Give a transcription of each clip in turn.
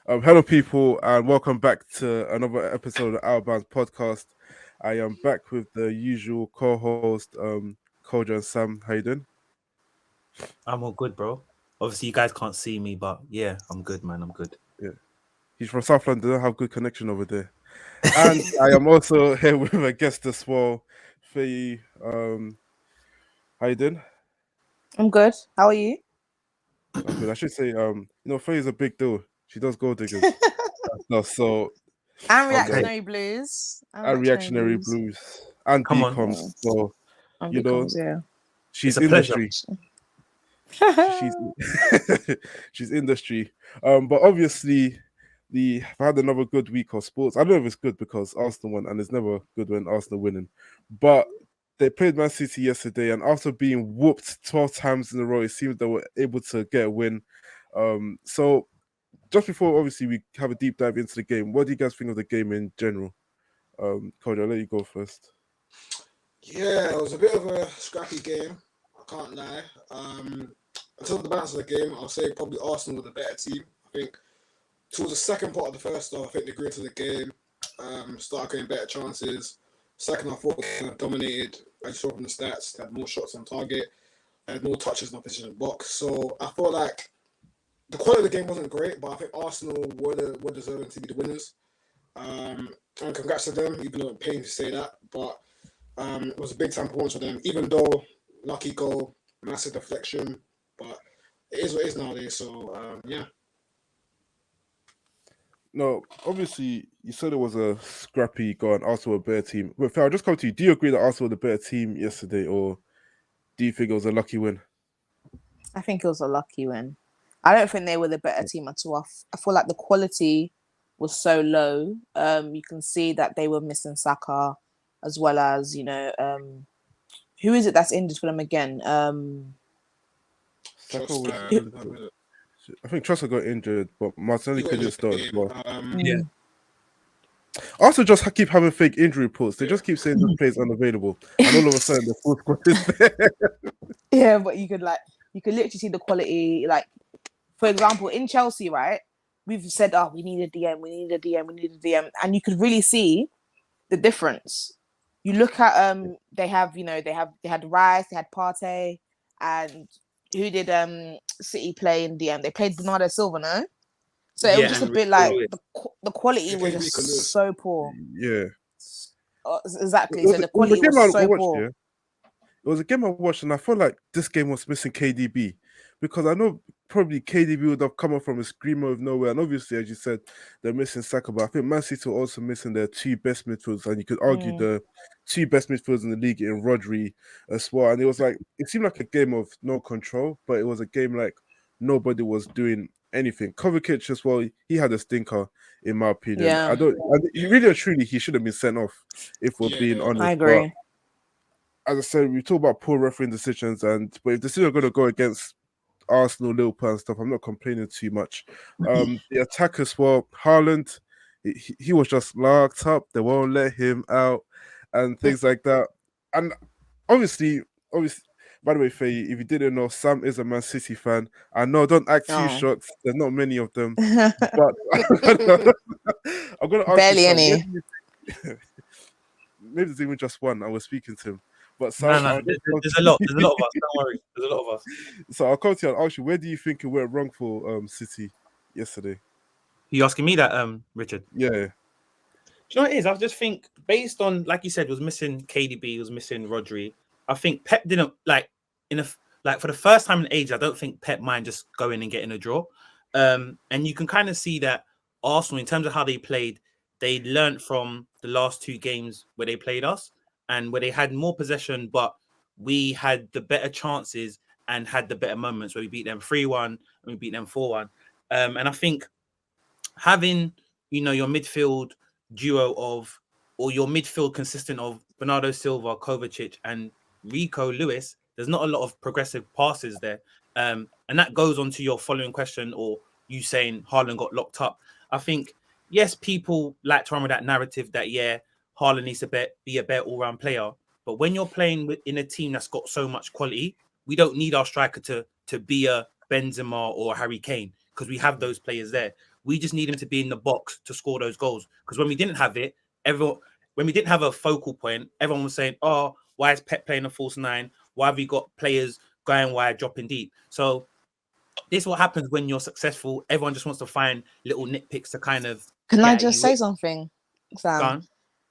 Hello, people, and welcome back to another episode of the Outbound podcast. I am back with the usual co-host, Kojo and Sam. How you doing? I'm all good, bro. Obviously, you guys can't see me, but yeah, I'm good, man. I'm good. Yeah, he's from South London. Don't have good connection over there. And I am also here with a guest as well, Feyi. How you doing? I'm good. How are you? I'm good. I should say, Feyi is a big deal. She does gold diggers. No, so And Okay, reactionary blues. And and reactionary reactionary blues. blues and come on. becomes. So And you know, becomes, yeah. she's It's a pleasure. industry. She's she's industry. But obviously I've had another good week of sports. I don't know if it's good because Arsenal won, and it's never good when Arsenal winning. But they played Man City yesterday, and after being whooped 12 times in a row, it seems they were able to get a win. So just before obviously we have a deep dive into the game, what do you guys think of the game in general? Cody, I'll let you go first. Yeah, it was a bit of a scrappy game. I can't lie. Until the balance of the game, I'll say probably Arsenal were the better team. I think towards the second part of the first half, I think they grew into the game, started getting better chances. Second half, they kind of dominated. I saw from the stats, they had more shots on target, they had more touches in the opposition box. So I feel like the quality of the game wasn't great, but I think Arsenal were deserving to be the winners. And congrats to them, even though it pains to say that, but. It was a big time performance for them, even though lucky goal, massive deflection, but it is what it is nowadays. So yeah. No, obviously you said it was a scrappy go and Arsenal were a better team. But Phil, I'll just come to you. Do you agree that Arsenal were the better team yesterday, or do you think it was a lucky win? I think it was a lucky win. I don't think they were the better team at all. I feel like the quality was so low. You can see that they were missing Saka, as well as who is it that's injured for them again? Saka was Trust, injured. I think Trossard got injured, but Martinelli he got couldn't injured start in as the well. game. Yeah. Also, just keep having fake injury reports. They just keep saying this player's unavailable, and all of a sudden the full squad is there. Yeah, but you could literally see the quality. Like, for example, in Chelsea, right? We've said, oh, we need a DM, we need a DM, we need a DM, and you could really see the difference. You look at they had Rice, they had Partey, and who did City play in DM? They played Bernardo Silva, no? So it was Yeah, just a and bit like Lewis. the quality They was played just Rico Lewis. so poor. Yeah, Exactly. it So was, the it was a quality game was I so watched. poor. Yeah, it was a game I watched, and I felt like this game was missing KDB because I know probably KDB would have come up from a screamer of nowhere, and obviously, as you said, they're missing Saka, but I think Man City were also missing their two best midfielders, and you could argue the two best midfielders in the league in Rodri as well. And it was like it seemed like a game of no control, but it was a game like nobody was doing anything. Kovacic as well, he had a stinker in my opinion. Yeah, Really and truly, he should have been sent off if we're being Yeah, I honest, but agree. as I said, we talk about poor refereeing decisions, but if decisions are going to go against Arsenal, Liverpool, and stuff, I'm not complaining too much. The attack as well, Haaland, he was just locked up. They won't let him out, and things like that. And obviously, by the way, Faye, if you didn't know, Sam is a Man City fan. I know, don't act too Oh, shocked. There's not many of them, but I'm gonna ask you, barely Sam. Where any. do you maybe there's even just one. I was speaking to him. But No, Sam, no, I'll just come there's a to lot. There's a you. lot of us. Don't worry. There's a lot of us. So I'll come to you and ask you, where do you think it went wrong for City yesterday? You asking me that, Richard? Yeah, Do you know what it is? I just think based on, like you said, was missing KDB, was missing Rodri. I think Pep didn't for the first time in age. I don't think Pep mind just going and getting a draw. And you can kind of see that Arsenal, in terms of how they played, they learned from the last two games where they played us and where they had more possession, but we had the better chances and had the better moments where we beat them 3-1 and we beat them 4-1. And I think having your midfield duo or your midfield consistent of Bernardo Silva, Kovacic, and Rico Lewis, there's not a lot of progressive passes there. And that goes on to your following question, or you saying Haaland got locked up. I think, yes, people like to run with that narrative that, yeah, Haaland needs to be a better all-round player. But when you're playing in a team that's got so much quality, we don't need our striker to be a Benzema or a Harry Kane because we have those players there. We just need him to be in the box to score those goals. Because when we didn't have it, when we didn't have a focal point, everyone was saying, "Oh, why is Pep playing a false nine? Why have we got players going wide, dropping deep?" So this is what happens when you're successful. Everyone just wants to find little nitpicks to kind of. Can I get at just you say with. something, Go Sam? on.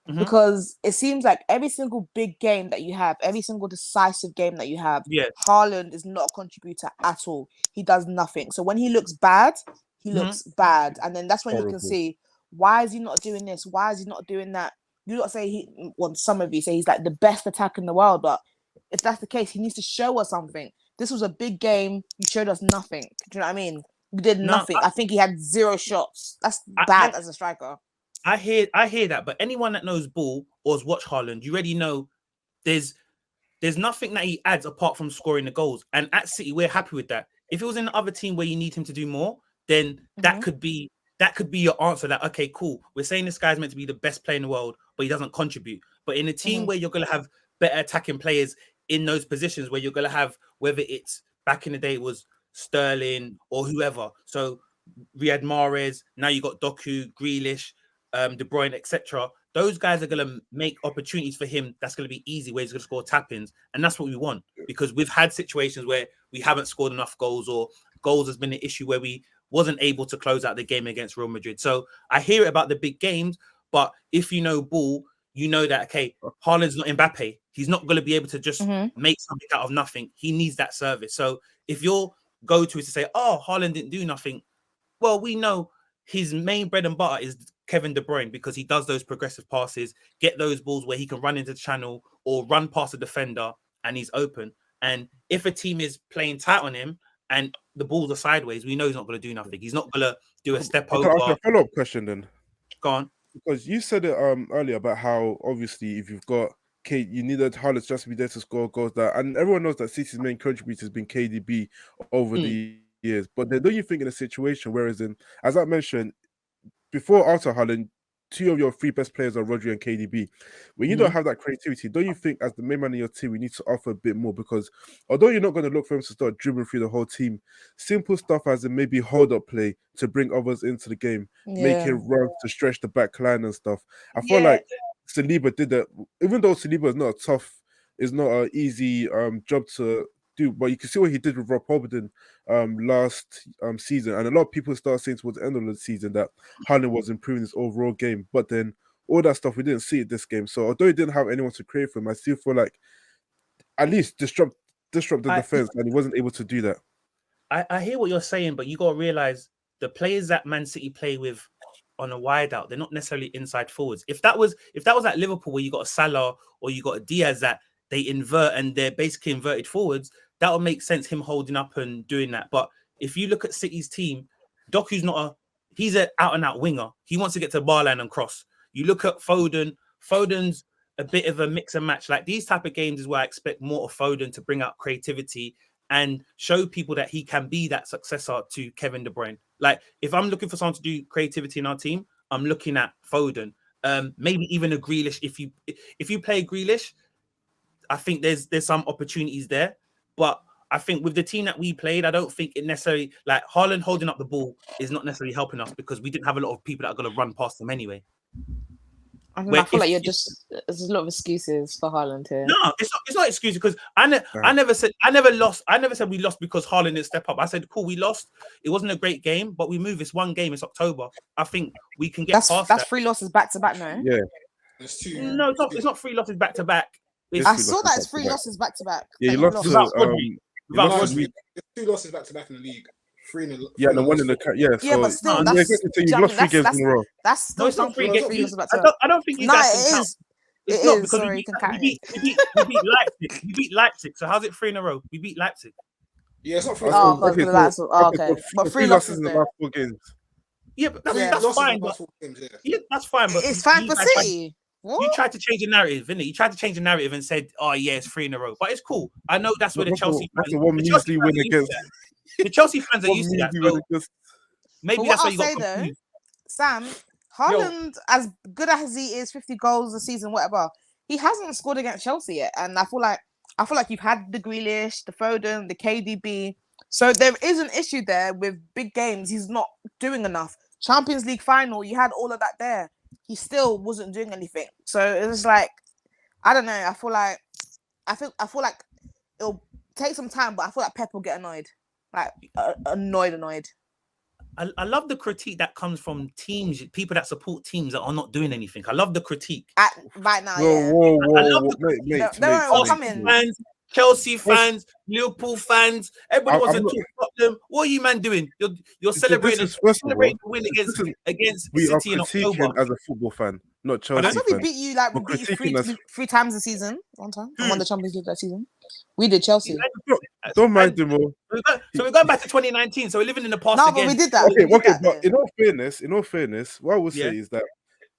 Mhm. Because it seems like every single big game that you have, every single decisive game that you have, Yeah. Haaland is not a contributor at all. He does nothing. So when he looks bad, he Mhm. looks bad. And then that's when you can Horrible. see, why is he not doing this? Why is he not doing that? You don't say well, some of you say he's like the best attacker in the world, but if that's the case, he needs to show us something. This was a big game. You showed us nothing. Do you know what I mean? You did No, nothing. I think he had 0 shots. That's I- bad as a striker. I hear that, but anyone that knows ball or has watched Haaland, you already know there's nothing that he adds apart from scoring the goals. And at City, we're happy with that. If it was in the other team where you need him to do more, then that could be your answer. That okay, cool. We're saying this guy's meant to be the best player in the world, but he doesn't contribute. But in a team where you're gonna have better attacking players in those positions, where you're gonna have whether it's back in the day it was Sterling or whoever. So Riyad Mahrez, now you got Doku, Grealish, De Bruyne, etc. Those guys are going to make opportunities for him. That's going to be easy, where he's going to score tap-ins, and that's what we want. Because we've had situations where we haven't scored enough goals, or goals has been an issue where we wasn't able to close out the game against Real Madrid. So I hear it about the big games, but if you know ball, you know that okay, Haaland's not Mbappe. He's not going to be able to just make something out of nothing. He needs that service. So if your go-to is to say, "Oh, Haaland didn't do nothing," well, we know his main bread and butter is Kevin De Bruyne, because he does those progressive passes, get those balls where he can run into the channel or run past the defender and he's open. And if a team is playing tight on him and the balls are sideways, we know he's not going to do nothing. He's not going to do a step Okay, over. a follow-up question then. Go on. Because you said it earlier about how obviously if you've got you needed Haaland just to be there to score goals, that and everyone knows that City's main contributor has been KDB over the years. But then don't you think in a situation whereas as I mentioned before, after Haaland, 2 of your 3 best players are Rodri and KDB. When you don't have that creativity, don't you think as the main man in your team, we need to offer a bit more? Because although you're not going to look for him to start dribbling through the whole team, simple stuff as in maybe hold up play to bring others into the game, make it run to stretch the back line and stuff. I feel like Saliba did that, even though Saliba is not an easy job to do, but you can see what he did with Rob Hoberden last season, and a lot of people start saying towards the end of the season that Haaland was improving his overall game, but then all that stuff we didn't see it this game. So although he didn't have anyone to create for him, I still feel like at least disrupt the defense, and he wasn't able to do that. I hear what you're saying, but you got to realize the players that Man City play with on a wide out, they're not necessarily inside forwards. If that was at Liverpool where you got a Salah or you got a Diaz that they invert and they're basically inverted forwards, that would make sense, him holding up and doing that. But if you look at City's team, Doku's he's an out and out winger. He wants to get to the bar line and cross. You look at Foden's a bit of a mix and match. Like these type of games is where I expect more of Foden to bring out creativity and show people that he can be that successor to Kevin De Bruyne. Like if I'm looking for someone to do creativity in our team, I'm looking at Foden. Maybe even a Grealish. If you play Grealish, I think there's some opportunities there. But I think with the team that we played, I don't think it necessarily, like Haaland holding up the ball is not necessarily helping us because we didn't have a lot of people that are going to run past them anyway. I feel like there's a lot of excuses for Haaland here. No, it's not excuses, because I never said we lost because Haaland didn't step up. I said, cool, we lost. It wasn't a great game, but we moved. It's one game. It's October. I think we can get past that. That's 3 losses back to back, no? Yeah. There's 2. No, it's not 3 losses back to back. I saw that it's 3 losses back to back. Yeah, you lost without There's 2 losses back to back in the league. 3 in the the one in the but still, that's you lost 3 games in a row. That's still it's not 3 losses back to back. I don't think you No, guys it can count. is. It's It not is. because Sorry, we you can count beat Leipzig. We beat Leipzig. So how's it 3 in a row? We beat Leipzig. Yeah, it's not 3. Okay. But 3 losses in the last 4 games. Yeah, but that's fine. But, yeah, that's fine. But it's fine for City. You tried to change the narrative, didn't it? You tried to change the narrative and said, "Oh yeah, it's 3 in a row." But it's cool. I know that's where the Chelsea fans. The Chelsea fans are used to that. So maybe that's why you got confused. Sam, Haaland, as good as he is, 50 goals a season, whatever, he hasn't scored against Chelsea yet. And I feel like you've had the Grealish, the Foden, the KDB. So there is an issue there with big games. He's not doing enough. Champions League final, you had all of that there. He still wasn't doing anything. So it was like, I don't know. I feel like it'll take some time, but I feel like Pep will get annoyed. Like annoyed. I love the critique that comes from teams, people that support teams that are not doing anything. I love the critique. Right now, Whoa, I love mate, they're all coming. Fans, Chelsea fans, Liverpool fans, everybody wants to talk them. What are you man doing? You're celebrating the win against we City are in October. critiquing as a football fan, not Chelsea. I thought we beat you three times a season. One time, and won the Champions League that season. We did Chelsea. Don't mind them all. So we're going back to 2019. So we're living in the past again. But we did that. Okay, but in all fairness, what I will say is that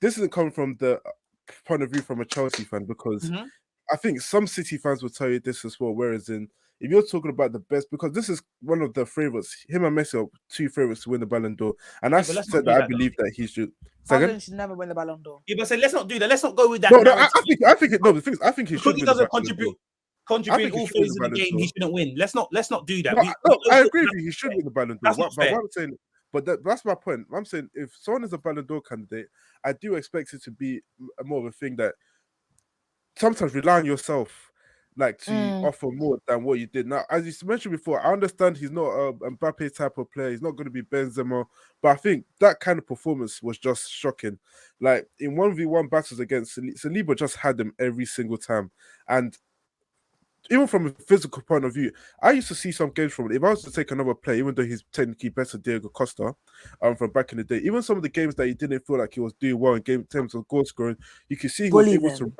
this isn't coming from the point of view from a Chelsea fan, because I think some City fans will tell you this as well. Whereas if you're talking about the best, because this is one of the favourites, him and Messi are two favourites to win the Ballon d'Or, and I said that I believe that he should. Haaland should never win the Ballon d'Or. Yeah, but say let's not do that. Let's not go with that. No, I think the thing is, I think he should. Because he doesn't contribute all phases of the game, he shouldn't win. Let's not do that. I agree with you. He should win the Ballon d'Or. But what I'm saying, that's my point. I'm saying if someone is a Ballon d'Or candidate, I do expect it to be more of a thing that sometimes rely on yourself, like to offer more than what you did. Now, as you mentioned before, I understand he's not a Mbappe type of player. He's not going to be Benzema, but I think that kind of performance was just shocking. Like in 1v1 battles against Saliba, just had them every single time. And even from a physical point of view, I used to see some games from it. If I was to take another player, even though he's technically better, Diego Costa, from back in the day, even some of the games that he didn't feel like he was doing well in terms of goal scoring, you could see he was able to.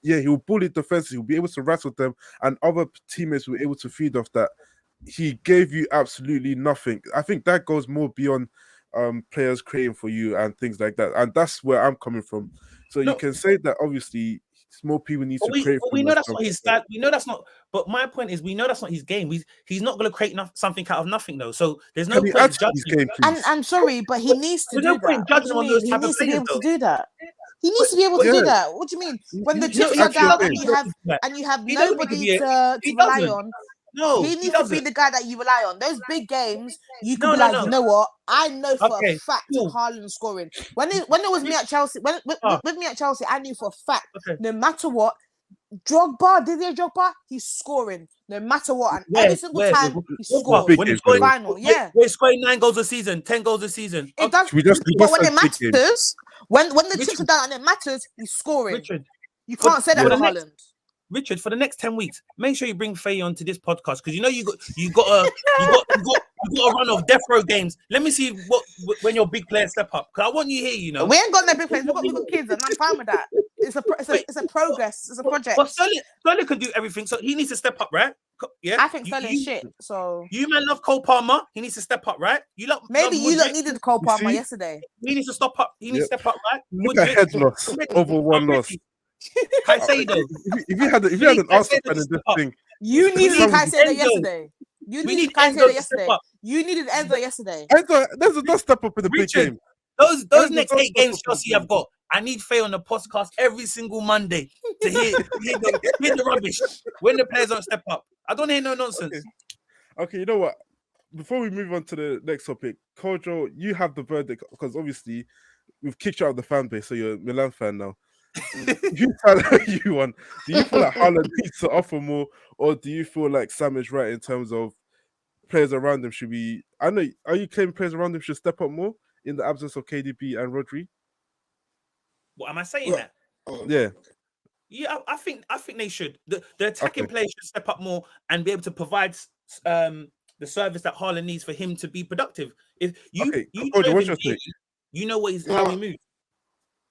Yeah, he will bully defenses. He'll be able to rattle them, and other teammates were able to feed off that. He gave you absolutely nothing. I think that goes more beyond players creating for you and things like that, and that's where I'm coming from. So you can say that obviously more people need to create. We know that's not his style. We know that's not. But my point is, we know that's not his game. He's not going to create something out of nothing, though. So there's no point judging him. And I'm sorry, but he needs to do that. He needs to be able to do that. He needs to be able to do that. What do you mean? When the chips are down and you have nobody to rely on. No, he needs to be the guy that you rely on. Those big games, you can be like, you know what? I know for a fact Haaland scoring. When it was me at Chelsea, with me at Chelsea, I knew for a fact, no matter what, Didier Drogba, he's scoring. No matter what, and every single time he scores. When he's scoring final, we're scoring 9 goals a season, 10 goals a season. It does, but when it matters, when the chips are down and it matters, he's scoring. Richard, you can't say that for Haaland. Richard, for the next 10 weeks, make sure you bring Feyi onto this podcast, because you know you got a run of death row games. Let me see when your big players step up, because I want you here. You know, we ain't got no big players. We've got kids, and I'm fine with that. It's a progress. It's a project. But Sterling can do everything, so he needs to step up, right? Yeah, I think Sterling's shit. So you man love Cole Palmer. He needs to step up, right? Maybe you needed Cole Palmer yesterday. He needs to step up. He needs to step up, right? Look at head loss over one loss. Caicedo. If you had an Arsenal fan in this thing, you needed Caicedo yesterday. You needed Caicedo yesterday. You needed Enzo yesterday. Enzo, there's a step up in the big game. Those next 8 games Chelsea have got, I need Feyi on the podcast every single Monday to hear the rubbish when the players don't step up. I don't hear no nonsense. Okay, you know what? Before we move on to the next topic, Kojo, you have the verdict, because obviously we've kicked you out of the fan base, so you're a Milan fan now. You tell you one. Do you feel like Haaland needs to offer more, or do you feel like Sam is right in terms of players around him should be? I know. Are you claiming players around him should step up more in the absence of KDB and Rodri? What am I saying? That? Yeah. Yeah, I think they should. The attacking players should step up more and be able to provide the service that Haaland needs for him to be productive. If you what's your take? You know how he moves.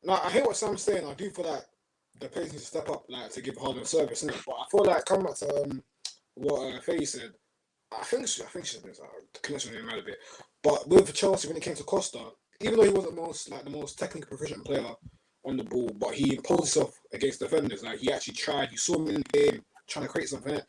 No, I hear what Sam's saying. I do feel like the players need to step up, like to give Haaland service, innit? But I feel like coming back to what Feyi said, I think she's the connection with him a bit. But with Chelsea, when it came to Costa, even though he wasn't the most technically proficient player on the ball, but he imposed himself against defenders. Like he actually tried. You saw him in the game trying to create something.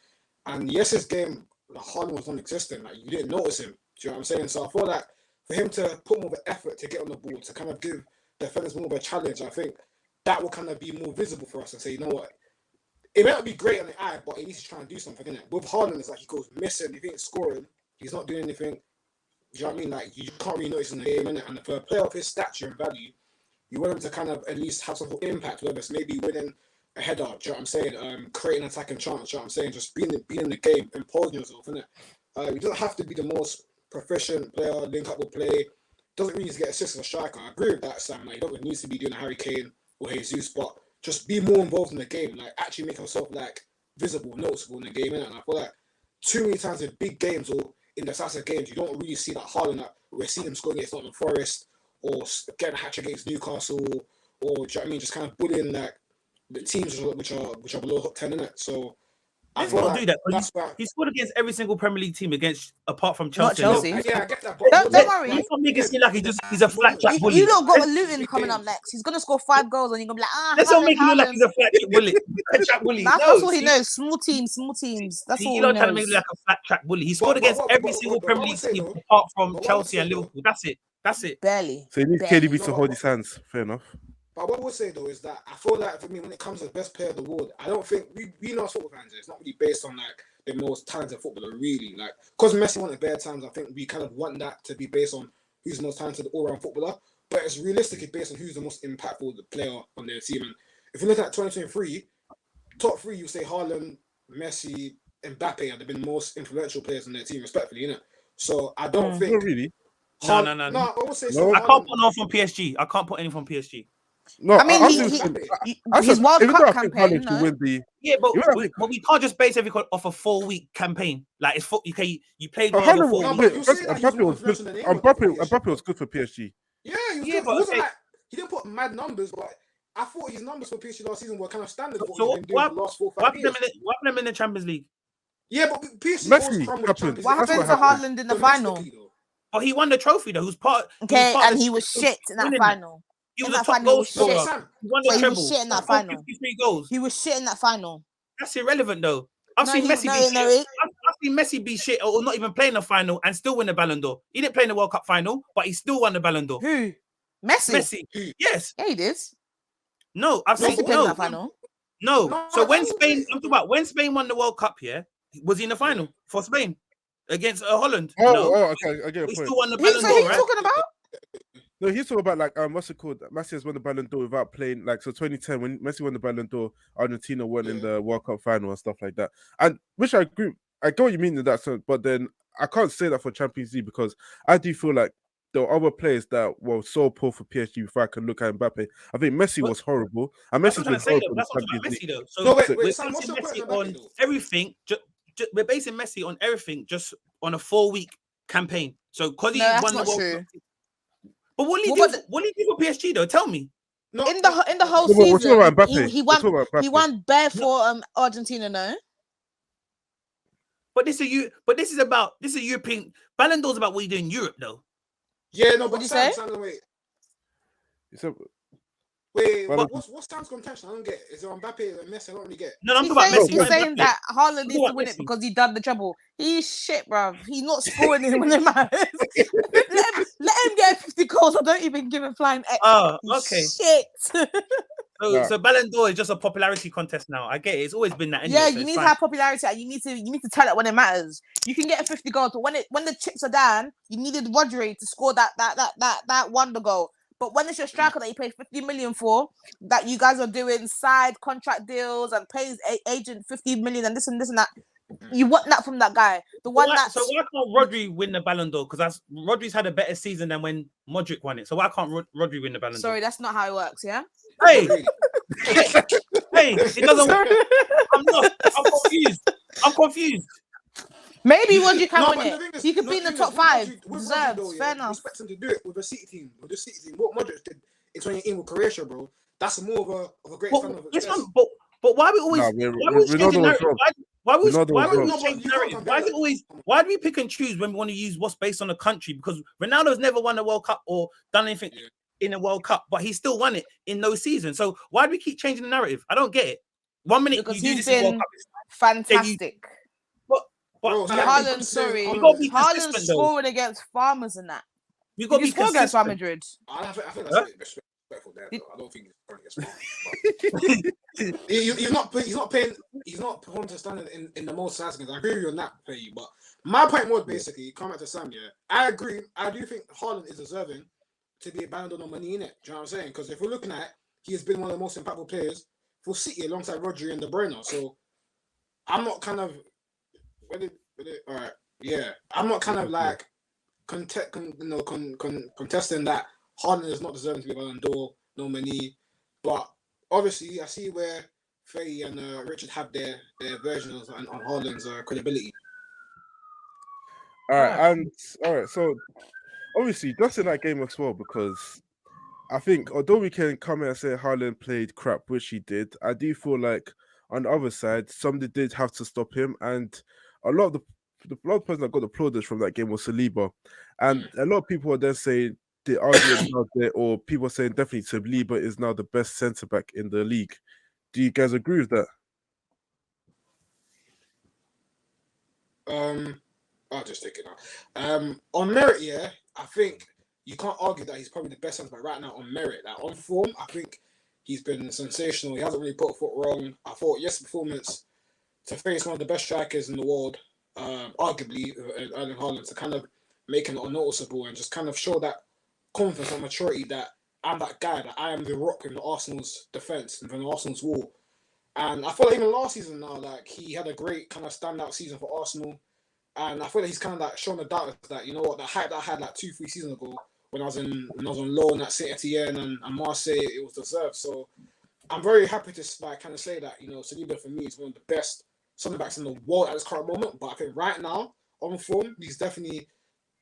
And yes, his game, Haaland was non-existent. Like you didn't notice him. Do you know what I'm saying? So I feel like for him to put more of an effort to get on the ball, to kind of give defenders more of a challenge, I think that will kind of be more visible for us and say, you know what, it might not be great on the eye, but he needs to try and do something, innit? With Haaland, it's like he goes missing. If he ain't scoring, he's not doing anything. Do you know what I mean? Like, you can't really notice in the game, innit? And for a player of his stature and value, you want him to kind of at least have some sort of impact, whether it's maybe winning a header, do you know what I'm saying? Creating an attacking chance, do you know what I'm saying? Just being in the game, imposing yourself, innit? You don't have to be the most proficient player, link up with play. Doesn't really need to get assists as a striker. I agree with that, Sam. Like, you don't need to be doing a Harry Kane or Jesus, but just be more involved in the game. Like, actually make yourself, like, visible, noticeable in the game, innit? And I feel like too many times in big games or in decisive games, you don't really see that Haaland that we're seeing him scoring against Nottingham Forest or getting a hat-trick against Newcastle or, do you know what I mean, just kind of bullying, like, the teams which are below top 10, innit? So I He's got to like do that. that's why. He scored against every single Premier League team apart from Not Chelsea. Chelsea. Yeah, I get that. Don't worry. Let's not make it seem like he's a flat track bully. You don't got a Luton coming up next. He's gonna score 5 goals, and you're gonna be like, Let's not make it look like he's a flat track bully. That's all he knows. Small teams. That's all you he don't trying to knows. make it look like a flat track bully. He scored against every single Premier League team apart from Chelsea and Liverpool. That's it. Barely. So he needs KDB to hold his hands. Fair enough. But what I would say though is that I feel like for me, when it comes to the best player of the world, I don't think we know football fans. It's not really based on like the most talented footballer, really. Like, because Messi won at bare times, I think we kind of want that to be based on who's the most talented all-round footballer. But it's realistically based on who's the most impactful player on their team. And if you look at 2023, top 3, you say Haaland, Messi, Mbappe have been the most influential players on their team, respectfully, innit? So I don't think. Not really. No. I would say No. I can't put one from PSG. I can't put any from PSG. No, I mean, his World Cup campaign. No? Yeah, but we can't just base everything off a 4-week campaign. Like it's you played well over 4 weeks. Mbappe was good for PSG. Yeah, he was good. He didn't put mad numbers, but I thought his numbers for PSG last season were kind of standard for what he's been doing for the last 4-5 years. What happened in the Champions League? Yeah, but PSG Messi happened. What happened to Haaland in the final? But he won the trophy though. He was shit in that final. He was a top goal scorer. He won the treble. He was shit in that final. 53 goals. He was shit in that final. That's irrelevant though. I've seen Messi be shit or not even play in the final and still win the Ballon d'Or. He didn't play in the World Cup final, but he still won the Ballon d'Or. Who? Messi. Yes. Yeah, he did. No, I've seen Messi played in that final. No. So when Spain won the World Cup, was he in the final for Spain against Holland? Okay, I get a He point. still won the Who Ballon d'Or, are you right? talking about? No, he's talking about like what's it called? Messi has won the Ballon d'Or without playing. Like, so 2010 when Messi won the Ballon d'Or, Argentina won in the World Cup final and stuff like that. And which I agree, I get what you mean in that sense, but then I can't say that for Champions League because I do feel like there were other players that were so poor for PSG before I can look at Mbappe. I think Messi was horrible, and Messi's been horrible. That's what I'm Messi though. So No, we're wait, basing Sam, what's your Messi point on on Mbappe, though? everything. We're basing Messi on everything just on a 4-week campaign. So because he won the World Cup. But what did he do for PSG though? Tell me. No, in the whole We're talking about season, Mbappe. he won bare for Argentina, no? But this is a European Ballon d'Or's about what you do in Europe though. Yeah, no, What'd but you Sam, say? wait, Well, what's Sam's contention? I don't get it. Is it on Mbappe and Messi? I don't really get it. No, I'm talking about Messi. He's saying Mbappe. that Haaland needs to win Messi. it because he done the treble. He's shit, bruv. He's not scoring it when it matters. let him get 50 goals. I don't even give a flying X. Oh, okay. Shit. So Ballon d'Or is just a popularity contest now. I get it. It's always been that. Anyway, Yeah, so you it's need fine. to have popularity and you need to tell it when it matters. You can get 50 goals, but when the chips are down, you needed Rodri to score that wonder goal. But when it's your striker that you paid 50 million for, that you guys are doing side contract deals and pays agent 50 million and this and that, you want that from that guy. So why can't Rodri win the Ballon d'Or? Because Rodri's had a better season than when Modric won it. So why can't Rodri win the Ballon d'Or? Sorry, that's not how it works. Yeah. Hey, it doesn't work. I'm confused. Maybe Rodri can win but it. He could be in the top 5. Deserves. Fair enough. Expect him to do it with the City team. With the City team, what Modric did in 2018 with Croatia, bro. That's more of a great standard of success. But why are we always changing narrative? Why do we pick and choose when we want to use what's based on the country? Because Ronaldo's never won a World Cup or done anything in a World Cup, but he still won it in those seasons. So why do we keep changing the narrative? I don't get it. 1 minute because you do he's this in been World Cup, fantastic. Bro, Haaland's scoring against farmers and that. You got to be score against Real Madrid. I think that's a bit disrespectful. respectful there. Though. I don't think he's trying to get smart. He's not performing to standard in the most size games. I agree with you on that, Feyi. But my point was basically, come back to Sam. Yeah, I agree. I do think Haaland is deserving to be a Ballon d'Or nominee in it. Do you know what I'm saying? Because if we're looking at, he has been one of the most impactful players for City alongside Rodri and De Bruyne. So I'm not kind of all right. Yeah, I'm not kind of like contesting that Haaland is not deserving to be Ballon d'Or nominee. But obviously, I see where Feyi and Richard have their versions on Haaland's credibility. All right, so obviously just in that game as well, because I think although we can come here and say Haaland played crap, which he did, I do feel like on the other side, somebody did have to stop him, and a lot of the person that got applauded from that game was Saliba, and a lot of people are then saying the argument now there, or people are saying definitely Saliba is now the best centre back in the league. Do you guys agree with that? I'll just take it now. On merit, yeah, I think you can't argue that he's probably the best centre back right now on merit. Like on form, I think he's been sensational. He hasn't really put a foot wrong. I thought performance to face one of the best strikers in the world, arguably Erling Haaland, to kind of make it unnoticeable and just kind of show that confidence and maturity that I'm that guy, that I am the rock in the Arsenal's defence and in Arsenal's wall. And I feel like even last season now, like he had a great kind of standout season for Arsenal. And I feel like he's kind of like shown the doubters that, you know what, the hype that I had like 2-3 seasons ago when I was on loan at Saint Etienne and Marseille, it was deserved. So I'm very happy to like kind of say that, you know, Saliba for me is one of the best centre backs in the world at this current moment. But I think right now, on form, he's definitely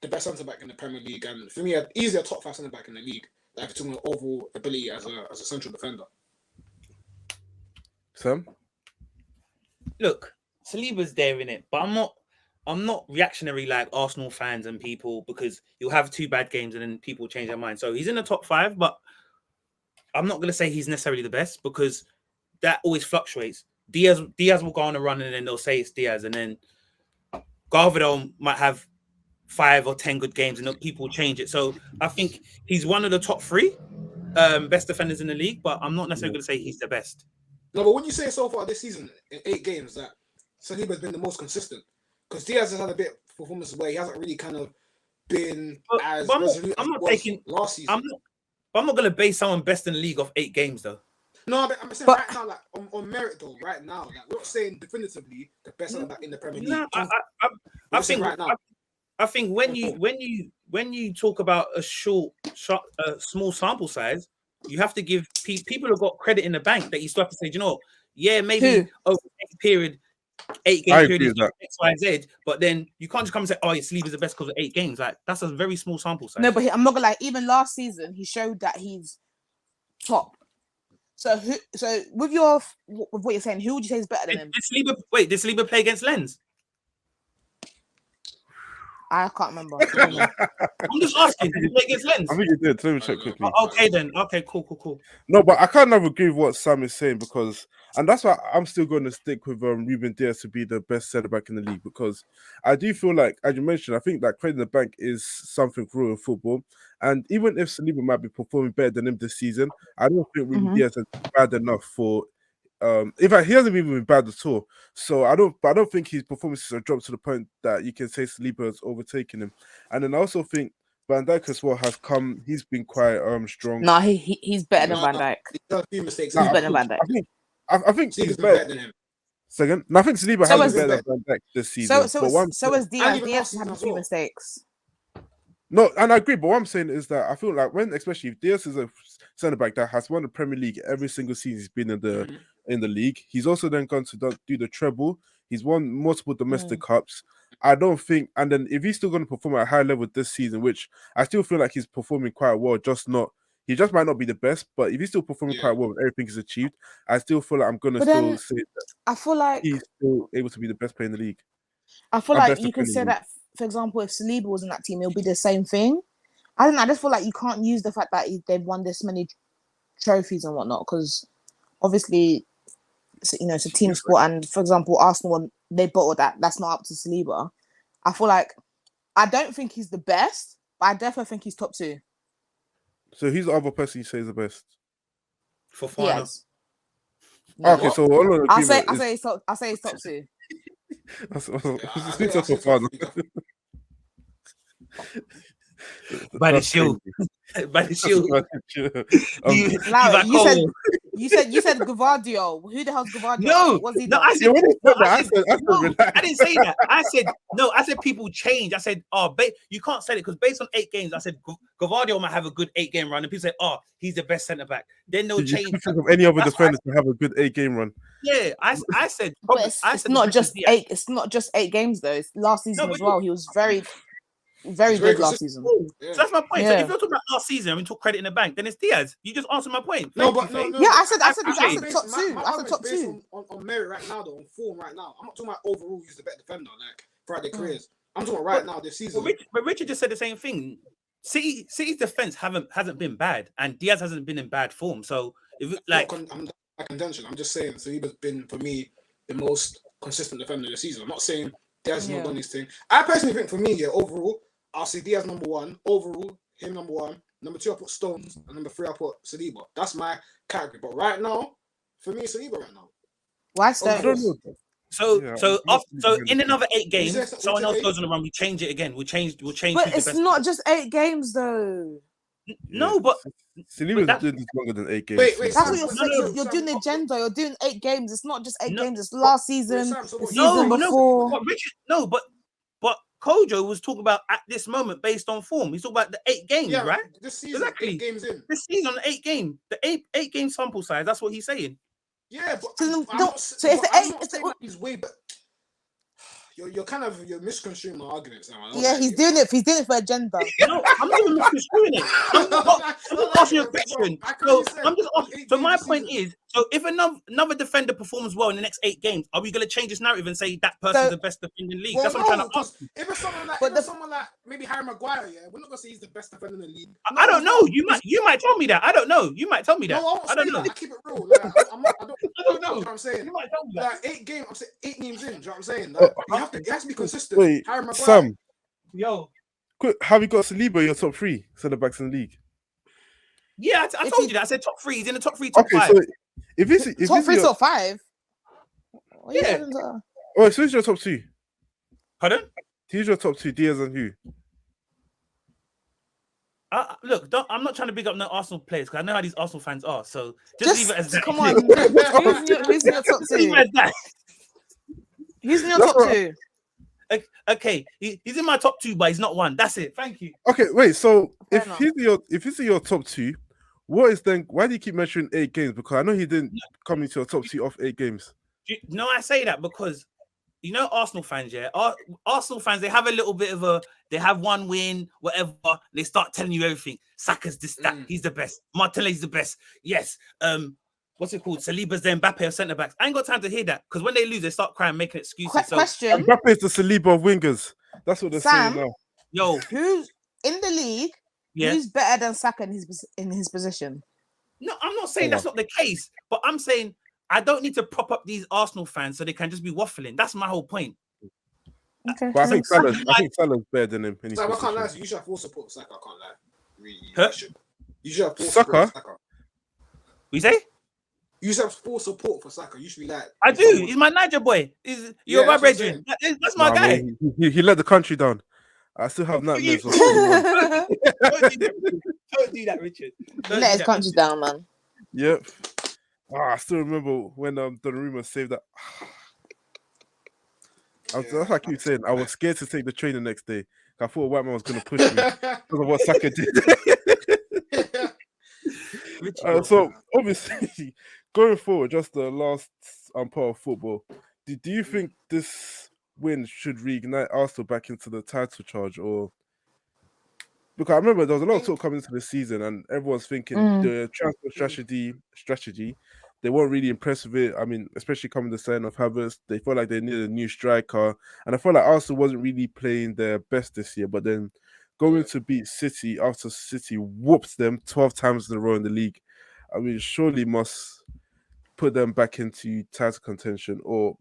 the best centre back in the Premier League, and for me, easily a top 5 centre back in the league. Like to overall ability as a central defender. Sam? Look, Saliba's there in it, but I'm not reactionary like Arsenal fans and people, because you'll have 2 bad games and then people change their mind. So he's in the top 5, but I'm not going to say he's necessarily the best, because that always fluctuates. Diaz will go on a run and then they'll say it's Diaz, and then Garvador might have 5 or 10 good games and people will change it. So I think he's one of the top 3 best defenders in the league, but I'm not necessarily going to say he's the best. No, but when you say so far this season, in 8 games, that Saliba's been the most consistent, because Diaz has had a bit of performance where he hasn't really kind of been as resolute as he was last season. I'm not going to base someone best in the league off 8 games, though. No, but I'm saying right now, like on merit though, right now, like we're not saying definitively the best centre back in the Premier League. No, I think right now. I think when you talk about a small sample size, you have to give people who've got credit in the bank that you still have to say, you know, yeah, maybe over a period, 8 game period is X, Y, Z, but then you can't just come and say, oh, Saliba's the best because of 8 games. Like that's a very small sample size. No, but I'm not gonna lie. Even last season, he showed that he's top. So with what you're saying, who would you say is better than him? Did Saliba play against Lens? I can't remember. I'm just asking. Did he play against Lens? I think he did. Let me check quickly. Okay, then. Okay, cool. No, but I can't agree with what Sam is saying, because, and that's why I'm still going to stick with Ruben Diaz to be the best centre back in the league, because I do feel like, as you mentioned, I think that credit in the bank is something real in football. And even if Saliba might be performing better than him this season, I don't think Ruben Diaz is bad enough for. In fact, he hasn't even been bad at all. So I don't think his performances are dropped to the point that you can say Saliba has overtaken him. And then I also think Van Dijk as well has come. He's been quite strong. No, he's better than Van Dijk. He's done a few mistakes. He's better than Van Dijk. I think he's better than him. Second, I think Saliba has been better than Van Dijk this season. So is Diaz. Diaz had a few mistakes. No, and I agree, but what I'm saying is that I feel like especially if Diaz is a centre back that has won the Premier League every single season he's been in the league, he's also then gone to do the treble. He's won multiple domestic cups. I don't think, and then if he's still going to perform at a high level this season, which I still feel like he's performing quite well, he just might not be the best, but if he's still performing quite well with everything he's achieved, I still feel like I'm going to still say that I feel like he's still able to be the best player in the league. I feel like you could say that, for example, if Saliba was in that team, it'll be the same thing. I don't know. I just feel like you can't use the fact that they've won this many trophies and whatnot, because obviously, it's a team sport. And for example, Arsenal, they bottled that. That's not up to Saliba. I feel like I don't think he's the best, but I definitely think he's top 2. So who's the other person you say is the best? For Fana. Diaz. Okay, What? so all on I say agreement is. it's top two. I Speak think to I say Fofana. top three. By the That's shield. crazy. By the shield. Um, Now back you said home. you said Gvardio. Who the hell's Gvardio? No, What's he no, done? I yeah, said, when he no, said that, I said, no, relax. I didn't say that. I said, no, I said people change. I said, oh, you can't say it because based on 8 games, I said Gvardio might have a good 8-game run, and people say, oh, he's the best centre back. Then they'll You change. can't think of any other That's defenders to have a good 8-game run. Yeah, I said, But probably, I it's said not the best just is Diaz. 8. It's not just 8 games though. It's last season No, as but well. He was very He's very good last consistent. season. Yeah. So that's my point. So Yeah. if you're talking about last season and we talk credit in the bank, then it's Diaz. You just answered my point. No, Thank but you, no, Faye. no. Yeah, but I said appreciate it. top two. My I said argument's top based two. on merit right now, though, on form right now. I'm not talking about overall who's the better defender, like throughout their careers. I'm talking right now this season. But Richard just said the same thing. City's defense hasn't been bad, and Diaz hasn't been in bad form. So if like I'm not contention. I'm just saying Saliba's been for me the most consistent defender this season. I'm not saying Diaz has not done his thing. I personally think for me, yeah, overall, I'll say Diaz number 1. Overall, him number 1. Number 2, I put Stones, and number 3, I put Saliba. That's my category. But right now, for me, Saliba right now. Why I Stones? don't know. so Yeah, so I'm off, so behind in the another 8 games, Would you say someone else 8? goes on the run. We change it again. We'll change. But who's it's the best. not just 8 games though. No, but Saliba's that's- doing this longer than 8 games. Wait, so- wait, That's Sam, what you're but- saying. no, You're doing the agenda. You're doing 8 games. It's not just 8 No. games. It's last season, Sam, so the what- season no, before. but Richard, no, but Kojo was talking about at this moment based on form. He's talking about the 8 games, yeah, right? this season, Exactly. 8 games in. This season, 8 game, the 8 game sample size. That's what he's saying. Yeah, but So I'm no, not, so if but the I'm 8 not saying that he's way better. You're misconstruing my arguments now. yeah, he's doing it. He's doing it for agenda. No, I'm not even misconstruing it. I'm just asking you a question. So I'm just asking. So my point is, so if another defender performs well in the next 8 games, are we going to change this narrative and say that person's So- the best defender in the league? Well, That's what I'm trying to because ask. if it's someone like, But someone like maybe Harry Maguire, yeah, we're not gonna say he's the best defender in the league. I don't know. You might tell me that. I don't know. You might tell me that. No, I won't I don't say know. that. I keep it real. Like, I'm not, I don't I don't know. You know what I'm saying? You might tell me that. Like 8 games, I'm saying 8 games in. Do you know what I'm saying? Like, it has to be consistent. Wait, Harry Maguire. Sam, Yo. quick, have you got Saliba in your top 3 centre backs in the league? Yeah, I If told he- you that. I said top 3. He's in the top 3, top Okay, 5. so if it's Top 3, your, top 5. What are you Yeah. doing to- oh, so who's your top 2? Pardon? Who's your top 2? Diaz and who? Look, I'm not trying to big up no Arsenal players because I know how these Arsenal fans are. So just leave it as that. come on. Who's in your top Leave 2? it as that. Who's in your That's top what- 2? Okay, he's in my top 2, but he's not 1. That's it. Thank you. Okay, wait. So Fair if enough. he's in your top 2, what is then? Why do you keep mentioning 8 games? Because I know he didn't come into your top 2 off 8 games. No, I say that because you know Arsenal fans, yeah. Arsenal fans, they have a little bit of they have 1 win, whatever. They start telling you everything. Saka's this, that, he's the best. Martinelli's the best. Yes. What's it called? Saliba's the Mbappe of centre backs. I ain't got time to hear that because when they lose, they start crying, making excuses. So, Question: Mbappe is the Saliba of wingers. That's what they're Sam? saying now. yo, Who's in the league? yeah. Who's better than Saka in his position? No, I'm not saying that's not the case, but I'm saying I don't need to prop up these Arsenal fans so they can just be waffling. That's my whole point. Okay. But I think Salah's better than him. In his Sam, I can't lie. position. You should have full support for Saka. I can't lie. Really, Huh? you should have full Saka? support for Saka. We say You should have full support for Saka. You should be like, I do. He's my Niger boy. You're my that's what I'm brethren. That's my Nah, guy. man, he let the country down. I still have nightmares. Of Don't do that, Richard. Don't Let do his that, country Richard. down, man. Yep. I still remember when Donnarumma saved that. That's what I keep saying. I was scared to take the train the next day. I thought a white man was going to push me because of what Saka did. Richard, So obviously, going forward, just the last part of football. Do you think this win should reignite Arsenal back into the title charge, or because I remember there was a lot of talk coming into the season, and everyone's thinking the transfer strategy, they weren't really impressed with it. I mean, especially coming to the sign of Havertz, they felt like they needed a new striker, and I felt like Arsenal wasn't really playing their best this year. But then going to beat City after City whooped them 12 times in a row in the league, I mean, surely must put them back into title contention or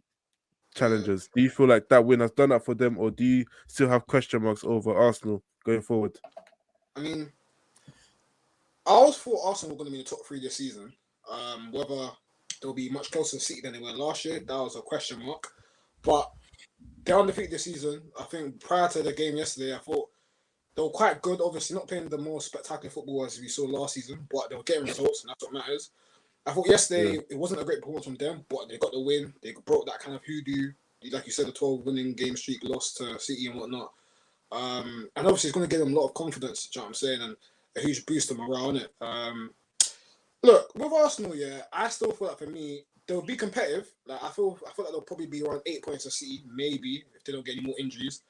challengers. Do you feel like that win has done that for them, or do you still have question marks over Arsenal going forward? I mean, I always thought Arsenal were going to be in the top 3 this season. Whether they'll be much closer to City than they were last year, that was a question mark. But they're undefeated this season. I think prior to the game yesterday, I thought they were quite good. Obviously, not playing the most spectacular football as we saw last season, but they were getting results, and that's what matters. I thought yesterday it wasn't a great performance from them, but they got the win. They broke that kind of hoodoo, like you said, the 12 winning game streak lost to City and whatnot. And obviously, it's going to give them a lot of confidence, do you know what I'm saying? And a huge boost of morale, innit? Look, with Arsenal, yeah, I still feel like for me, they'll be competitive. Like I feel like they'll probably be around 8 points of City, maybe, if they don't get any more injuries.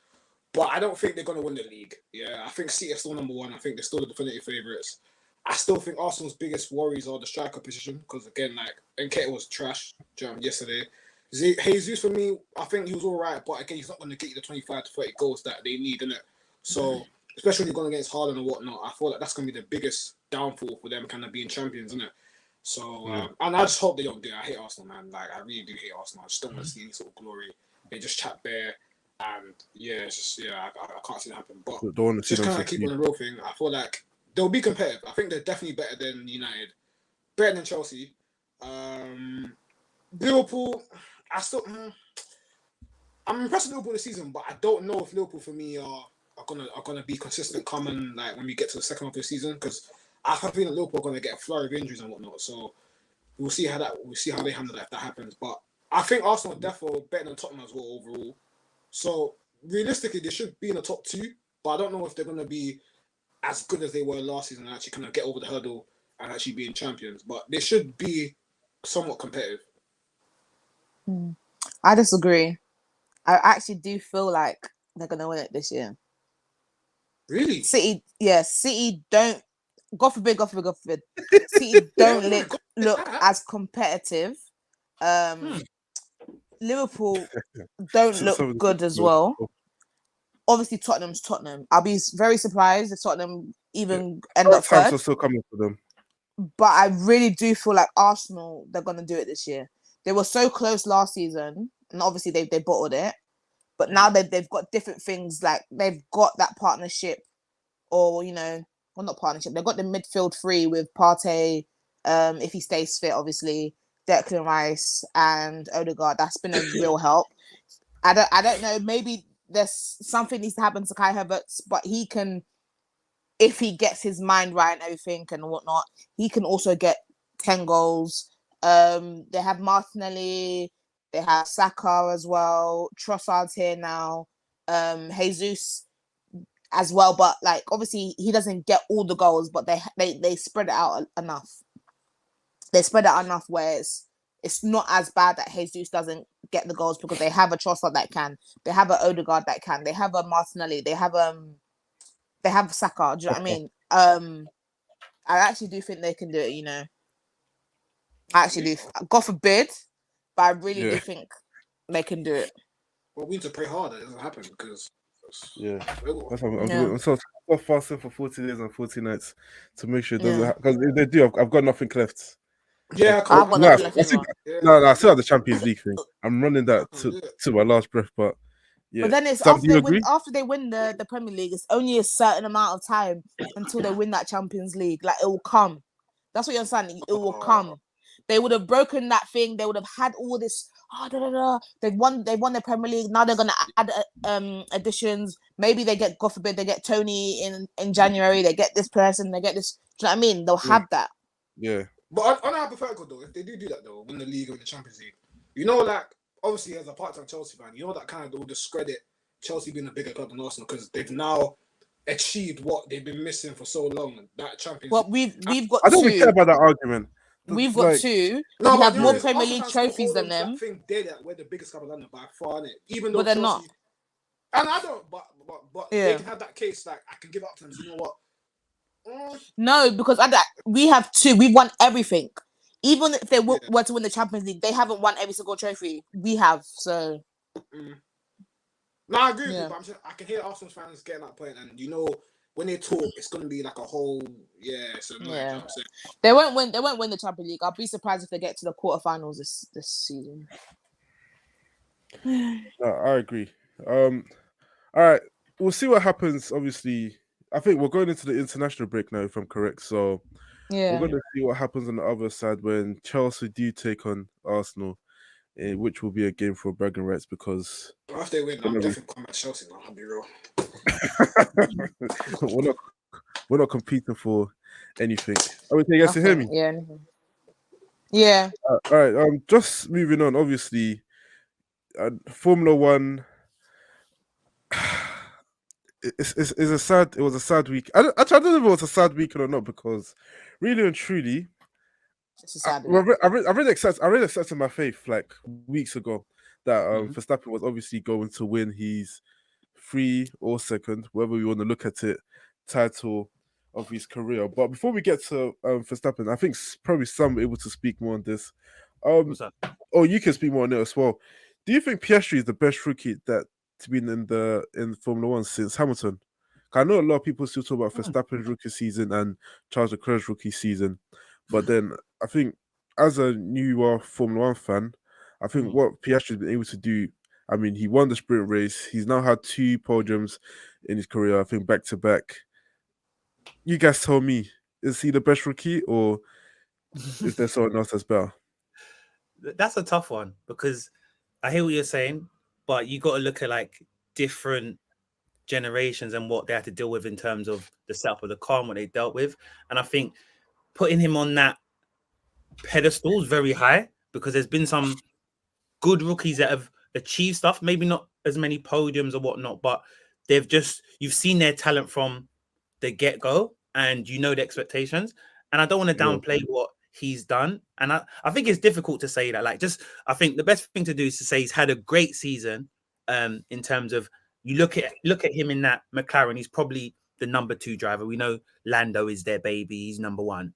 But I don't think they're going to win the league. Yeah, I think City are still number 1. I think they're still the definitive favourites. I still think Arsenal's biggest worries are the striker position because, again, like, Nketiah was trash yesterday. Jesus, for me, I think he was all right, but again, he's not going to get you the 25 to 30 goals that they need, innit? So, especially when you're going against Haaland and whatnot, I feel like that's going to be the biggest downfall for them kind of being champions, innit? So, and I just hope they don't do it. I hate Arsenal, man. Like, I really do hate Arsenal. I just don't want to see any sort of glory. They just chat bare. And yeah, it's just, I can't see it happen. But Don't want to see just them kind of keep succeed. on the real thing. I feel like they'll be competitive. I think they're definitely better than United, better than Chelsea. Liverpool, I'm impressed with Liverpool this season, but I don't know if Liverpool for me are gonna be consistent coming like when we get to the second half of the season because I have a feeling Liverpool are gonna get a flurry of injuries and whatnot. So we'll see how they handle that if that happens. But I think Arsenal are definitely better than Tottenham as well overall. So realistically, they should be in the top 2, but I don't know if they're going to be as good as they were last season and actually kind of get over the hurdle and actually being champions. But they should be somewhat competitive. I disagree. I actually do feel like they're going to win it this year. Really? City don't. God forbid. City don't look as competitive. Liverpool don't look good as well. Obviously, Tottenham's Tottenham. I'll be very surprised if Tottenham even end up times third. are still coming for them. But I really do feel like Arsenal, they're going to do it this year. They were so close last season, and obviously they bottled it. But now they've got different things, like they've got that partnership, or, well, not partnership. They've got the midfield 3 with Partey, if he stays fit, obviously, Declan Rice and Odegaard. That's been a real help. I don't know. Maybe there's something needs to happen to Kai Havertz, but he can, if he gets his mind right and everything and whatnot, he can also get 10 goals. They have Martinelli, they have Saka as well. Trossard's here now. Jesus as well, but like obviously he doesn't get all the goals, but they spread it out enough. They spread it out enough where it's not as bad that Jesus doesn't get the goals because they have a Trossard that can. They have an Odegaard that can. They have a Martinelli. They have Saka. Do you know what I mean? I actually do think they can do it. I actually do. God forbid, but I really do think they can do it. Well, we need to pray hard that it doesn't happen because. That's I'm so fasting for 40 days and 40 nights to make sure it doesn't happen. Because if they do, I've got nothing left. Yeah, I've got nothing left. I still have the Champions League thing. I'm running that to my last breath, but yeah. But then it's Sam, after they win the Premier League, it's only a certain amount of time until they win that Champions League. Like, it will come. That's what you're saying. It will come. They would have broken that thing. They would have had all this. They've won the Premier League. Now they're gonna add additions. Maybe they get, God forbid, they get Tony in January. They get this person. They get this. Do you know what I mean? They'll have that. Yeah. But on a hypothetical though, if they do that though, win the league or the Champions League, like obviously as a part-time Chelsea fan, that kind of will discredit Chelsea being a bigger club than Arsenal because they've now achieved what they've been missing for so long. That Champions. Well, we've got. I don't really care about that argument. We've got 2. No, we have more Premier League trophies than them. I think we're the biggest club in London by far, innit? Even though but they're Chelsea, not. And I don't. But they can have that case. Like I can give up to them. So you know what? No, because we have 2. We've won everything. Even if they were to win the Champions League, they haven't won every single trophy. We have, so. No, I agree with you, but I can hear Arsenal fans getting that point, and when they talk, it's going to be like a whole So they won't win. They won't win the Champions League. I'll be surprised if they get to the quarterfinals this season. No, I agree. All right, we'll see what happens. Obviously, I think we're going into the international break now, if I'm correct. So Yeah. We're gonna see what happens on the other side when Chelsea do take on Arsenal, which will be a game for bragging rights because After they win, I'm Gonna be- definitely coming at Chelsea now. I'll be real. we're not competing for anything. I would say yes to hear me. Nothing. Yeah. Anything. Yeah. All right. Just moving on. Obviously, Formula One. It's a sad. It was a sad week. I don't know if it was a sad weekend or not because, really and truly, It's a sad week. I really accepted my faith like weeks ago that Mhm. Verstappen was obviously going to win his 3 or 2nd, whether we want to look at it, title of his career. But before we get to Verstappen, I think probably some are able to speak more on this. What's that? Or you can speak more on it as well. Do you think Piastri is the best rookie that's been in Formula One since Hamilton? I know a lot of people still talk about Verstappen's rookie season and Charles Leclerc's rookie season, but then I think as a newer Formula One fan, I think what Piastri's been able to do. I mean, he won the sprint race. He's now had 2 podiums in his career. I think back to back. You guys tell me, is he the best rookie or is there someone else that's better? That's a tough one because I hear what you're saying, but you got to look at like different generations and what they had to deal with in terms of the setup of the car and what they dealt with. And I think putting him on that pedestal is very high because there's been some good rookies that have achieved stuff, maybe not as many podiums or whatnot, but you've seen their talent from the get-go and you know the expectations. And I don't want to downplay what he's done. And I think it's difficult to say that. I think the best thing to do is to say he's had a great season in terms of you look at him in that McLaren, he's probably the number 2 driver. We know Lando is their baby, he's number 1.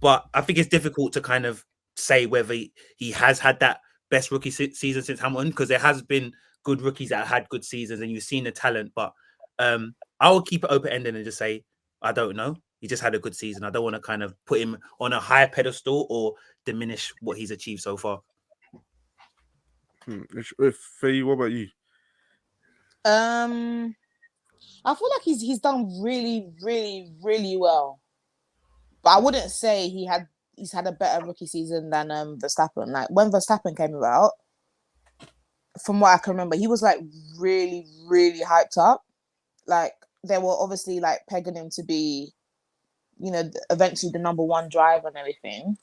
But I think it's difficult to kind of say whether he has had that best rookie season since Hamilton, because there has been good rookies that have had good seasons and you've seen the talent. But I will keep it open-ended and just say, I don't know. He just had a good season. I don't want to kind of put him on a high pedestal or diminish what he's achieved so far. Feyi, what about you? I feel like he's done really, really, really well. But I wouldn't say he's had a better rookie season than Verstappen. Like when Verstappen came about, from what I can remember, he was like really, really hyped up. Like they were obviously like pegging him to be, you know, eventually the number 1 driver and everything.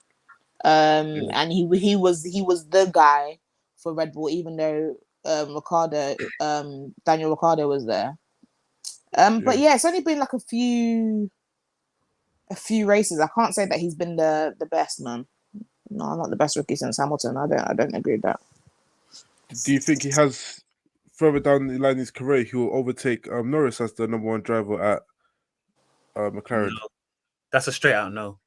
And he was the guy for Red Bull, even though Daniel Ricciardo was there. But yeah, it's only been like a few races. I can't say that he's been the best, man. No, not the best rookie since Hamilton. I don't agree with that. Do you think he has further down the line in his career he will overtake Norris as the number 1 driver at McLaren? No. That's a straight out no.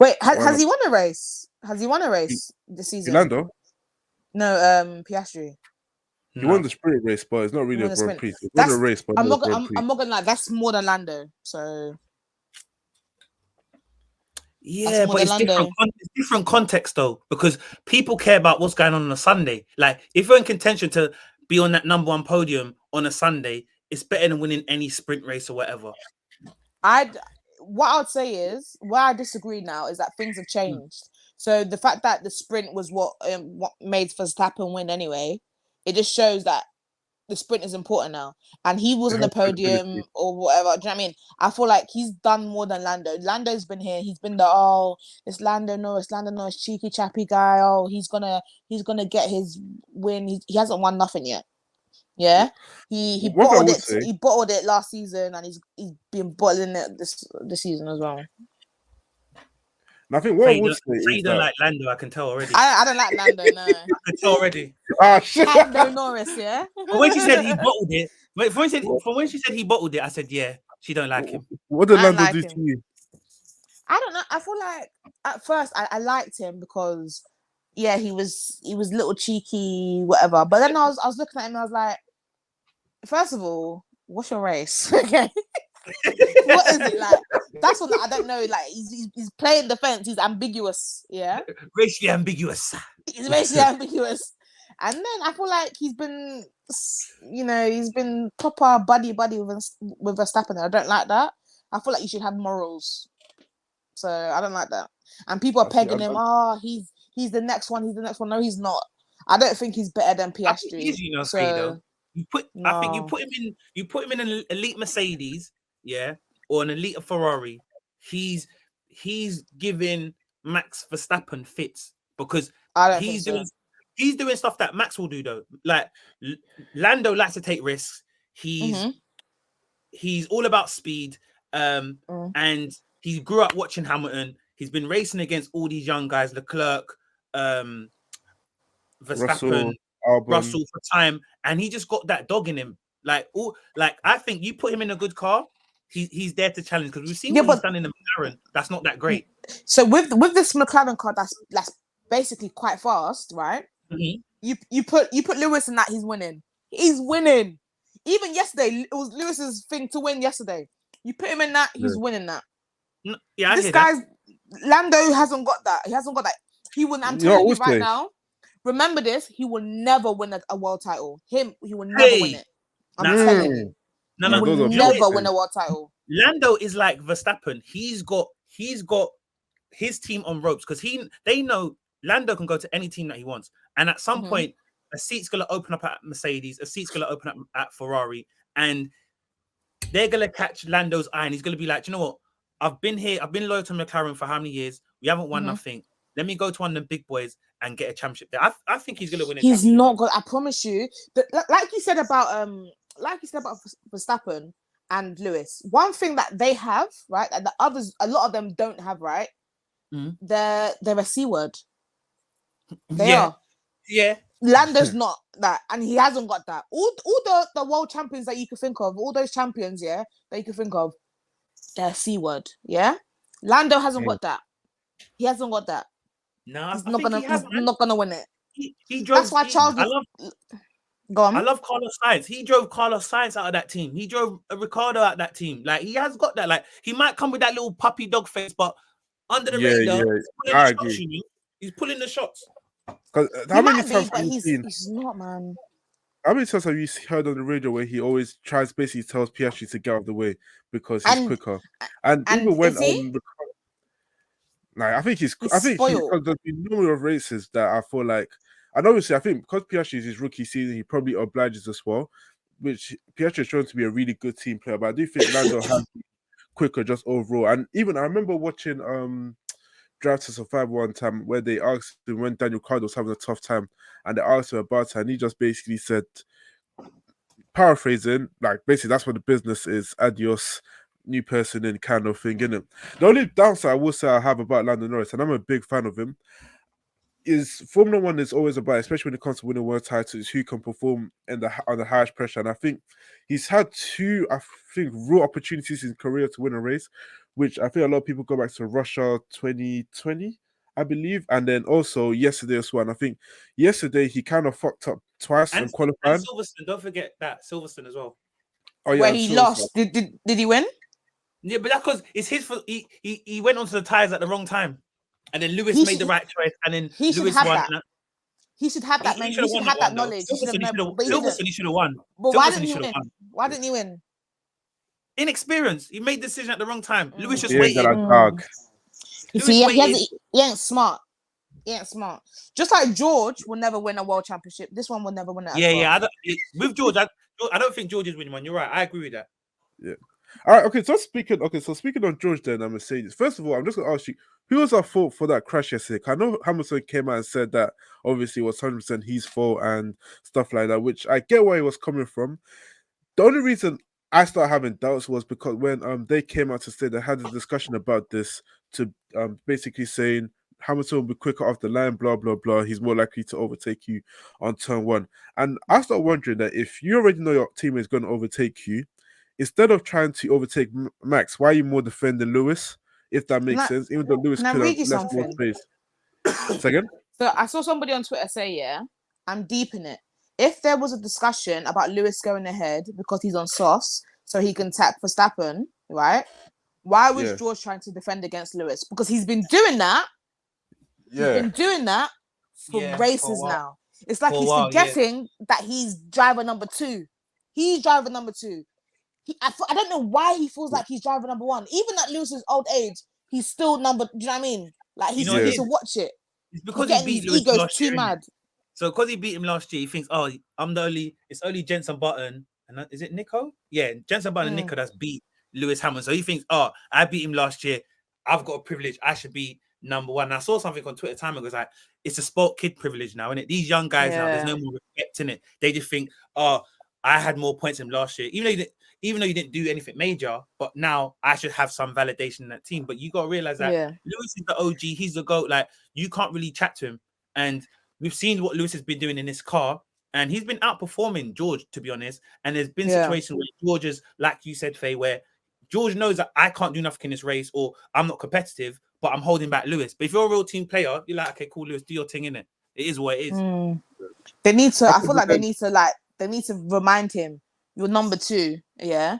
Wait, has he won a race? Has he won a race this season? Lando? No, Piastri. He won the sprint race, but it's not really a Grand Prix. He won a race, but I'm not gonna lie. That's more than Lando. So yeah, but it's different context though, because people care about what's going on a Sunday. Like if you're in contention to be on that number 1 podium on a Sunday, it's better than winning any sprint race or whatever. What I would say is where I disagree now is that things have changed. So the fact that the sprint was what made Verstappen win anyway, it just shows that the sprint is important now. And he was on the podium or whatever. Do you know what I mean? I feel like he's done more than Lando. Lando's been here. He's been it's Lando Norris, cheeky chappy guy. Oh, he's gonna get his win. He hasn't won nothing yet. Yeah, he bottled it. He bottled it last season, and he's been bottling it this season as well. And I think what I would say is you don't like Lando. I can tell already. I don't like Lando. No, I can tell already. Ah, shit. Lando Norris, yeah. But when she said he bottled it, from when she said he bottled it, I said yeah, she don't like him. What did Lando do to you? I don't know. I feel like at first I liked him because yeah, he was little cheeky, whatever. But then I was looking at him and I was like, first of all, what's your race? Okay. What is it like? That's what I don't know. Like he's playing defense. He's ambiguous. Yeah, racially ambiguous. He's racially ambiguous. And then I feel like he's been proper buddy with Verstappen. I don't like that. I feel like you should have morals. So I don't like that. And people are I see, pegging him. Oh, he's the next one. He's the next one. No, he's not. I don't think he's better than I think Piastri. he is, you know, So Fredo. I think you no. put him in an elite Mercedes, yeah, or an elite Ferrari. He's giving Max Verstappen fits because I don't he's think so. doing stuff that Max will do though. Like Lando likes to take risks. He's all about speed. And he grew up watching Hamilton. He's been racing against all these young guys, Leclerc, Verstappen, Russell for time, and he just got that dog in him. Like I think you put him in a good car, he's there to challenge because we've seen what he's done in the McLaren. That's not that great. So with this McLaren car, that's basically quite fast, right? Mm-hmm. You put Lewis in that, he's winning. He's winning. Even yesterday, it was Lewis's thing to win yesterday. You put him in that, he's winning that. Yeah, this guy's Lando hasn't got that. He hasn't got that. He will. I'm telling you right now. Remember this. He will never win a world title. He will never win it. I'm telling you. He will never win a world title. Lando is like Verstappen. He's got his team on ropes because they know Lando can go to any team that he wants, and at some point, a seat's gonna open up at Mercedes, a seat's gonna open up at Ferrari, and they're gonna catch Lando's eye, and he's gonna be like, you know what? I've been loyal to McLaren for how many years? We haven't won nothing. Let me go to one of the big boys and get a championship there. I think he's gonna win it. He's not good. I promise you. But like you said about Verstappen and Lewis, one thing that they have, right, that the others, a lot of them don't have, right? They're a C word. They are. Yeah. Lando's not that, and he hasn't got that. All the world champions that you could think of, all those champions, that you could think of, they're C word, Lando hasn't got that. He hasn't got that. No, he's not gonna win it. He drove. That's why Charles. Go on. I love Carlos Sainz. He drove Carlos Sainz out of that team. He drove Ricardo out of that team. Like he has got that. Like he might come with that little puppy dog face, but under the radar, he's pulling the shots. Because how many times have you seen? He's not, man. How many times have you heard on the radio where he always basically tells Piastri to get out of the way because he's quicker? And even when I think he's because there's been number of races that I feel like, and obviously I think because Piastri is his rookie season, he probably obliges as well, which Piastri is shown to be a really good team player. But I do think Lando has quicker just overall. And even I remember watching Drive to Survive one time where they asked him when Daniel Ricciardo was having a tough time, and they asked him about it, and he just basically said, paraphrasing, like basically that's what the business is, adios, new person in kind of thing, innit? The only downside I will say I have about Lando Norris, and I'm a big fan of him, is Formula One is always about, especially when it comes to winning world titles, who can perform on the highest pressure. And I think he's had two, real opportunities in his career to win a race, which I think a lot of people go back to Russia 2020, I believe, and then also yesterday as well. And I think yesterday he kind of fucked up twice in qualifying. And Silverstone, don't forget that Silverstone as well. Oh yeah, where he lost. Did he win? Yeah, but that's because it's his fault. He went onto the tires at the wrong time, and then Lewis made the right choice, and then Lewis won. He should have that, man. He should have that knowledge. Silverstone, he should have won. But why didn't he win? Why didn't he win? Inexperience. He made the decision at the wrong time. Lewis just waited. You see, he ain't smart. He ain't smart. Just like George will never win a world championship. This one will never win it. Yeah. With George, I don't think George is winning one. You're right. I agree with that. Yeah. All right. Okay. So speaking on George then and Mercedes. First of all, I'm just gonna ask you, who was at fault for that crash yesterday? I know Hamilton came out and said that obviously it was 100% his fault and stuff like that, which I get where he was coming from. The only reason I started having doubts was because when they came out to say they had a discussion about this to basically saying Hamilton will be quicker off the line, blah blah blah. He's more likely to overtake you on turn one. And I started wondering that if you already know your teammate is going to overtake you, instead of trying to overtake Max, why are you more defending Lewis? If that makes sense, even though Lewis could have left more space. Second. So I saw somebody on Twitter say, I'm deep in it. If there was a discussion about Lewis going ahead because he's on sauce, so he can tap Verstappen, right? Why was George trying to defend against Lewis? Because he's been doing that. He's been doing that for races now. It's like he's forgetting that he's driver number 2. He's driver number 2. I don't know why he feels like he's driver number 1. Even at Lewis's old age, he's still number. Do you know what I mean? Like he You know still what it needs to is? watch it. It's He's because he getting beat his Lewis egos last too year. innit? mad. So because he beat him last year, he thinks, oh, it's only Jensen Button and is it Nico? Yeah, Jensen Button and Nico that's beat Lewis Hamilton. So he thinks, oh, I beat him last year. I've got a privilege. I should be number one. And I saw something on Twitter time ago. It's like it's a sport kid privilege now, isn't it? These young guys now, there's no more respect in it. They just think, oh, I had more points than last year, even though you didn't do anything major. But now I should have some validation in that team. But you got to realize that Lewis is the OG. He's the GOAT. Like you can't really chat to him. And we've seen what Lewis has been doing in this car, and he's been outperforming George, to be honest. And there's been situations where George is, like you said, Feyi, where George knows that I can't do nothing in this race, or I'm not competitive, but I'm holding back Lewis. But if you're a real team player, you're like, okay, cool, Lewis, do your thing, innit? It is what it is. They need to. I feel like they need to remind him, you're number 2. Yeah,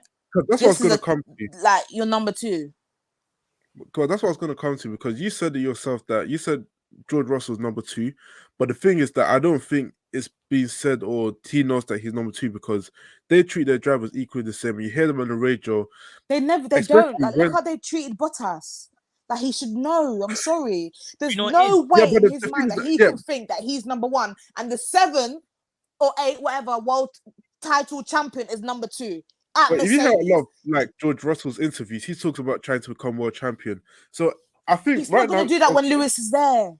that's what I was going to come to. Like you're number 2. God, that's what I was going to come to, because you said it yourself that you said George Russell's number 2, but the thing is that I don't think it's being said or he knows that he's number 2, because they treat their drivers equally the same. You hear them on the radio. They don't. Like, look how they treated Bottas. Like he should know. I'm sorry. There's no way in his mind that he can think that he's number 1 and the 7 or 8, whatever, world title champion is number 2. But if you hear a lot of like George Russell's interviews, he talks about trying to become world champion. So I think he's not going to do that when Lewis is there.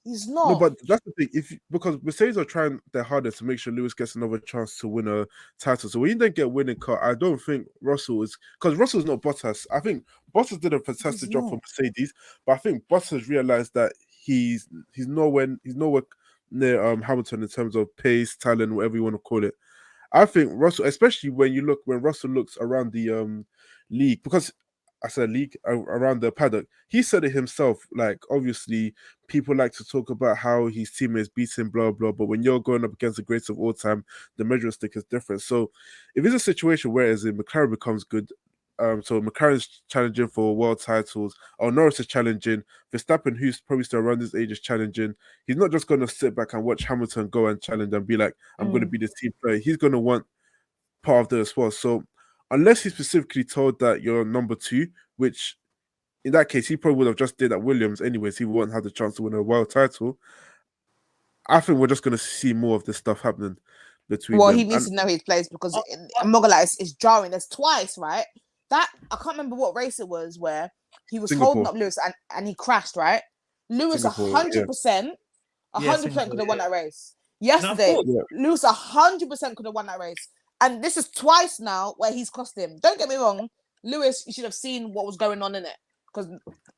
He's not. No, but that's the thing. Because Mercedes are trying their hardest to make sure Lewis gets another chance to win a title. So when you don't get a winning car, I don't think Russell is, because Russell's not Bottas. I think Bottas did a fantastic job for Mercedes, but I think Bottas realized that he's nowhere near Hamilton in terms of pace, talent, whatever you want to call it. I think Russell, especially when Russell looks around the league, because I said league around the paddock, he said it himself. Like, obviously, people like to talk about how his teammates beat him, blah blah. But when you're going up against the greats of all time, the measuring stick is different. So, if it's a situation where as in McLaren becomes good, so McLaren's challenging for world titles, or Norris is challenging, Verstappen, who's probably still around this age, is challenging. He's not just going to sit back and watch Hamilton go and challenge and be like, I'm going to be this team player. He's going to want part of that as well. So unless he's specifically told that you're number 2, which in that case, he probably would have just did at Williams anyways. He wouldn't have the chance to win a world title. I think we're just going to see more of this stuff happening between them. He needs to know his place, because I'm not gonna lie, it's jarring. There's twice, right? That I can't remember what race it was where he was holding up Lewis and he crashed, right? Lewis 100%, 100% could have won that race. Yesterday, Lewis 100% could have won that race. And this is twice now where he's cost him. Don't get me wrong, Lewis, you should have seen what was going on in it, because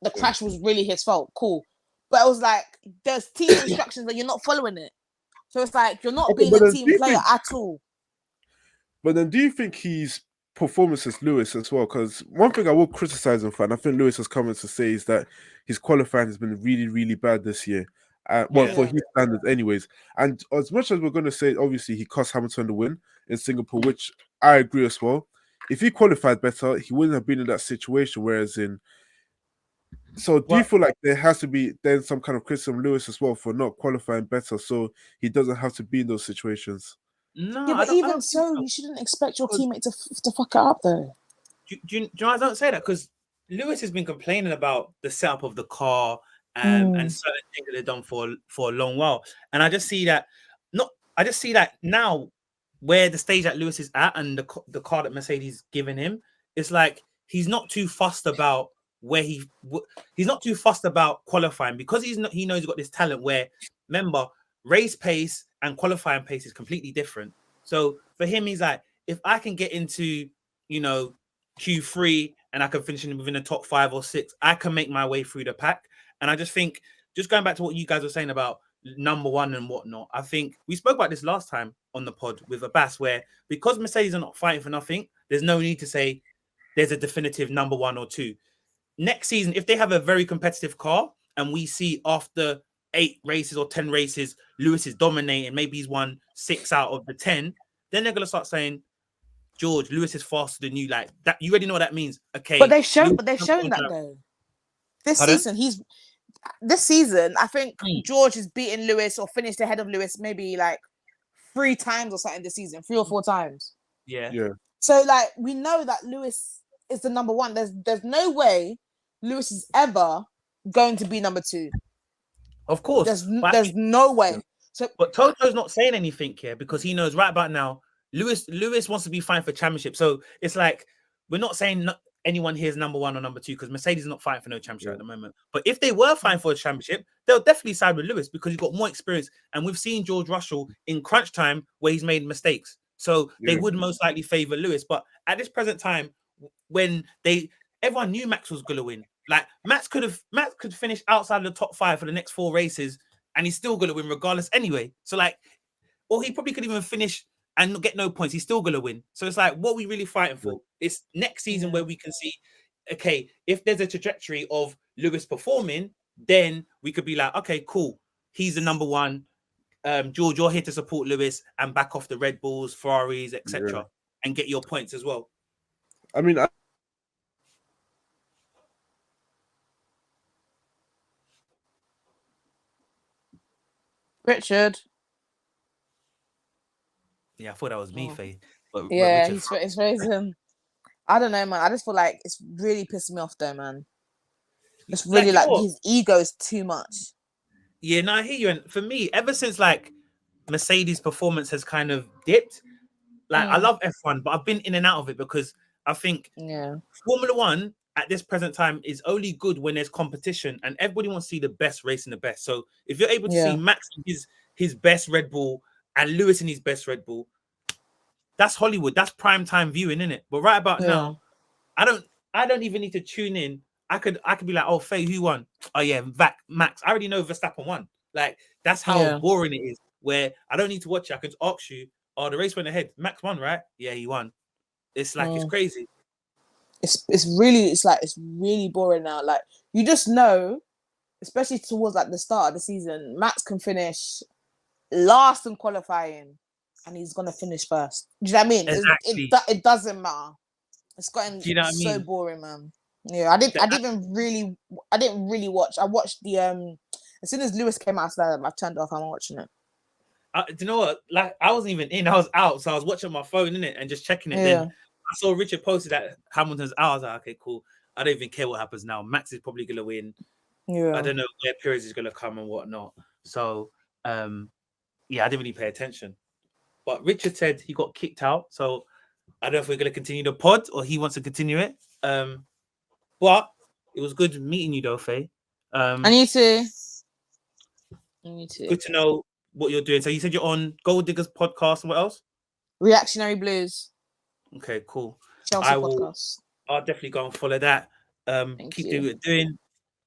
the crash was really his fault. Cool. But it was like, there's team instructions that you're not following it. So it's like, you're not being a team player at all. But then do you think his performance is Lewis as well? Because one thing I will criticize him for, and I think Lewis has come in to say, is that his qualifying has been really, really bad this year. For his standards anyways. And as much as we're going to say, obviously, he cost Hamilton the win in Singapore, which I agree as well. If he qualified better, he wouldn't have been in that situation. Whereas do you feel like there has to be then some kind of criticism of Lewis as well for not qualifying better, so he doesn't have to be in those situations? No, but even so, you shouldn't expect your teammate to fuck it up, though. Do you know I don't say that? Because Lewis has been complaining about the setup of the car and certain things that they've done for a long while, and I just see that now where the stage that Lewis is at and the car that Mercedes given him, it's like he's not too fussed about he's not too fussed about qualifying, because he knows he's got this talent where, remember, race pace and qualifying pace is completely different. So for him, he's like, if I can get into Q3 and I can finish within the top 5 or 6, I can make my way through the pack. And I just think, just going back to what you guys were saying about number 1 and whatnot, I think we spoke about this last time on the pod with Abbas, where because Mercedes are not fighting for nothing, there's no need to say there's a definitive number 1 or 2. Next season, if they have a very competitive car and we see after 8 races or 10 races, Lewis is dominating, maybe he's won 6 out of the 10, then they're going to start saying, George, Lewis is faster than you. Like that, you already know what that means. Okay. But they've shown that though. This season, I think George has beaten Lewis or finished ahead of Lewis maybe like 3 times or something this season, 3 or 4 times. Yeah. So like we know that Lewis is the number 1. There's no way Lewis is ever going to be number 2. Of course. There's no way. So, but Toto's not saying anything here because he knows right about now Lewis wants to be fine for championship. So it's like we're not saying anyone here is number 1 or number 2 because Mercedes is not fighting for no championship at the moment. But if they were fighting for a championship, they'll definitely side with Lewis because he's got more experience. And we've seen George Russell in crunch time where he's made mistakes. So they would most likely favor Lewis. But at this present time, when everyone knew Max was gonna win. Like Max could finish outside the top 5 for the next 4 races, and he's still gonna win regardless anyway. So like, or he probably could even finish and get no points. He's still gonna win. So it's like, what are we really fighting for? It's next season where we can see, okay, if there's a trajectory of Lewis performing, then we could be like, okay, cool. He's the number 1. George, you're here to support Lewis and back off the Red Bulls, Ferraris, etc., and get your points as well. I mean, Richard. Yeah, I thought that was me, Feyi. Yeah, it's raising. I don't know, man. I just feel like it's really pissing me off, though, man. It's really like his ego is too much. Yeah, no, I hear you. And for me, ever since like Mercedes' performance has kind of dipped, like I love F1, but I've been in and out of it because I think Formula 1 at this present time is only good when there's competition and everybody wants to see the best racing the best. So if you're able to see Max in his best Red Bull and Lewis in his best Red Bull, that's Hollywood. That's prime time viewing, isn't it? But right about now, I don't even need to tune in. I could be like, oh, Feyi, who won? Oh yeah, Max. I already know Verstappen won. Like that's how boring it is. Where I don't need to watch it. I can ask you, oh, the race went ahead. Max won, right? Yeah, he won. It's like it's crazy. It's really boring now. Like you just know, especially towards like the start of the season, Max can finish last in qualifying, and he's gonna finish first. Do you know what I mean? Exactly. It doesn't matter. It's gotten so boring, man. Yeah, I didn't really watch. I watched the as soon as Lewis came out, I turned off. I'm watching it. Do you know what? Like I wasn't even in. I was out, so I was watching my phone in it and just checking it. Then I saw Richard posted that Hamilton's out. I was like, okay, cool. I don't even care what happens now. Max is probably gonna win. Yeah. I don't know where Perez is gonna come and whatnot. So I didn't really pay attention. But Richard said he got kicked out, so I don't know if we're gonna continue the pod or he wants to continue it. But it was good meeting you, though, Feyi. And you too. Good to know what you're doing. So you said you're on Gold Diggers podcast and what else? Reactionary Blues. Okay, cool. Chelsea podcast. I'll definitely go and follow that. Keep doing what you're doing.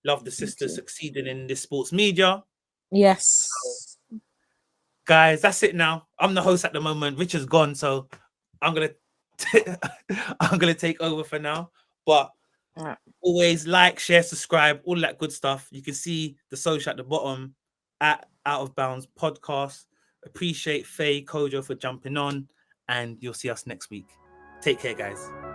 Love the sisters succeeding in this sports media. Yes. So, guys, that's it now. I'm the host at the moment. Richard's gone, so I'm gonna take over for now. But always like, share, subscribe, all that good stuff. You can see the social at the bottom at Out of Bounds Podcast. Appreciate Feyi, Kojo for jumping on, and you'll see us next week. Take care, guys.